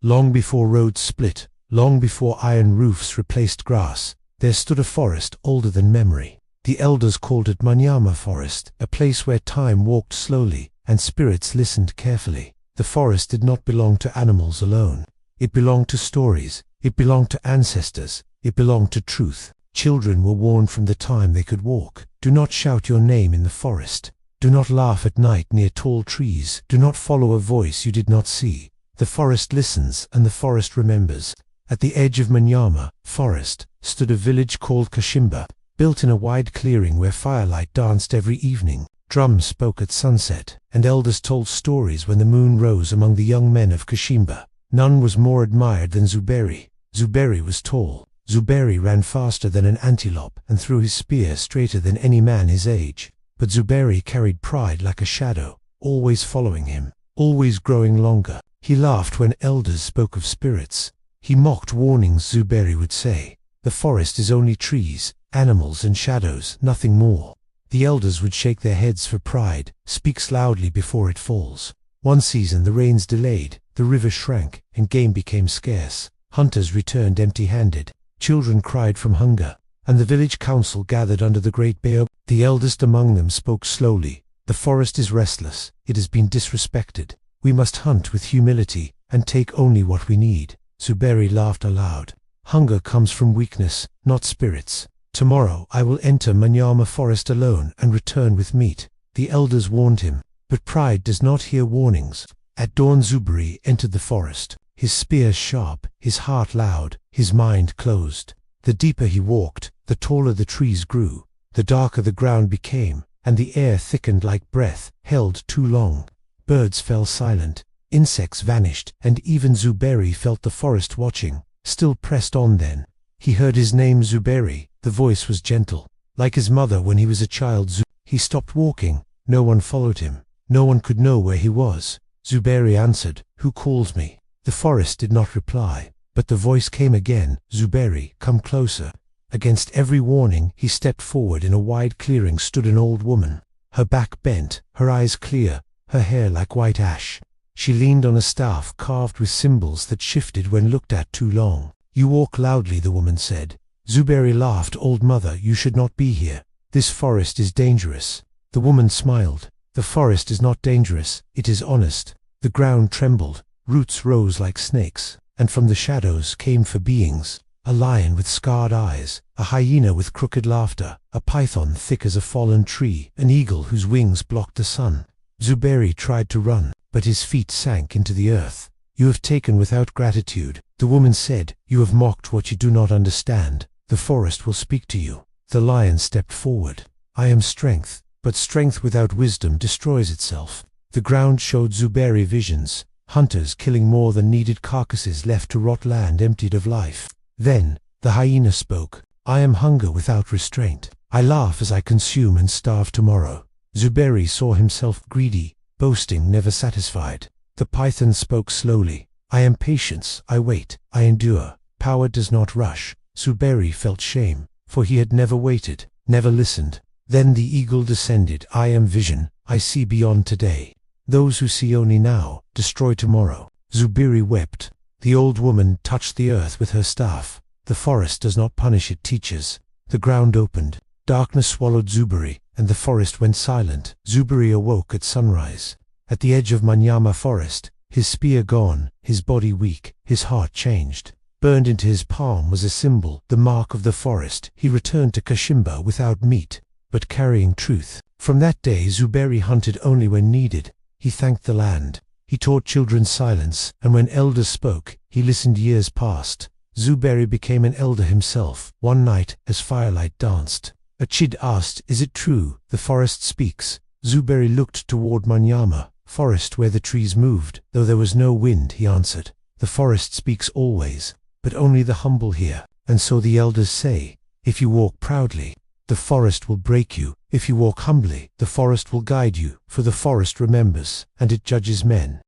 Long before roads split, long before iron roofs replaced grass, there stood a forest older than memory. The elders called it Manyama Forest, a place where time walked slowly and spirits listened carefully. The forest did not belong to animals alone. It belonged to stories, it belonged to ancestors, it belonged to truth. Children were warned from the time they could walk. Do not shout your name in the forest. Do not laugh at night near tall trees. Do not follow a voice you did not see. The forest listens and the forest remembers. At the edge of Manyama Forest stood a village called Kashimba, built in a wide clearing where firelight danced every evening. Drums spoke at sunset, and elders told stories when the moon rose among the young men of Kashimba. None was more admired than Zuberi. Zuberi was tall. Zuberi ran faster than an antelope and threw his spear straighter than any man his age. But Zuberi carried pride like a shadow, always following him, always growing longer. He laughed when elders spoke of spirits. He mocked warnings Zuberi would say. The forest is only trees, animals and shadows, nothing more. The elders would shake their heads for pride, speaks loudly before it falls. One season the rains delayed, the river shrank, and game became scarce. Hunters returned empty-handed. Children cried from hunger, and the village council gathered under the great bay. The eldest among them spoke slowly. The forest is restless, it has been disrespected. We must hunt with humility, and take only what we need. Zuberi laughed aloud. Hunger comes from weakness, not spirits. Tomorrow I will enter Manyama Forest alone and return with meat. The elders warned him, but pride does not hear warnings. At dawn Zuberi entered the forest, his spear sharp, his heart loud, his mind closed. The deeper he walked, the taller the trees grew, the darker the ground became, and the air thickened like breath held too long. Birds fell silent, insects vanished, and even Zuberi felt the forest watching. Still pressed on then. He heard his name Zuberi. The voice was gentle, like his mother when he was a child. He stopped walking. No one followed him. No one could know where he was. Zuberi answered, "Who calls me?" The forest did not reply, but the voice came again, "Zuberi, come closer." Against every warning, he stepped forward. In a wide clearing stood an old woman, her back bent, her eyes clear, her hair like white ash. She leaned on a staff carved with symbols that shifted when looked at too long. "You walk loudly," the woman said. Zuberi laughed. "Old mother, you should not be here. This forest is dangerous." The woman smiled. "The forest is not dangerous, it is honest." The ground trembled, roots rose like snakes, and from the shadows came four beings. A lion with scarred eyes, a hyena with crooked laughter, a python thick as a fallen tree, an eagle whose wings blocked the sun. Zuberi tried to run, but his feet sank into the earth. "You have taken without gratitude," the woman said. "You have mocked what you do not understand. The forest will speak to you." The lion stepped forward. "I am strength, but strength without wisdom destroys itself." The ground showed Zuberi visions, hunters killing more than needed, carcasses left to rot, land emptied of life. Then the hyena spoke. "I am hunger without restraint. I laugh as I consume and starve tomorrow." Zuberi saw himself greedy, boasting, never satisfied. The python spoke slowly. "I am patience, I wait, I endure. Power does not rush." Zuberi felt shame, for he had never waited, never listened. Then the eagle descended. "I am vision, I see beyond today. Those who see only now, destroy tomorrow." Zuberi wept. The old woman touched the earth with her staff. "The forest does not punish, it teaches." The ground opened. Darkness swallowed Zuberi, and the forest went silent. Zuberi awoke at sunrise. At the edge of Manyama Forest, his spear gone, his body weak, his heart changed. Burned into his palm was a symbol, the mark of the forest. He returned to Kashimba without meat, but carrying truth. From that day Zuberi hunted only when needed. He thanked the land. He taught children silence, and when elders spoke, he listened. Years passed. Zuberi became an elder himself. One night, as firelight danced, a Chid asked, "Is it true, the forest speaks?" Zuberi looked toward Manyama Forest where the trees moved. Though there was no wind, he answered, "The forest speaks always, but only the humble hear." And so the elders say, if you walk proudly, the forest will break you. If you walk humbly, the forest will guide you, for the forest remembers, and it judges men.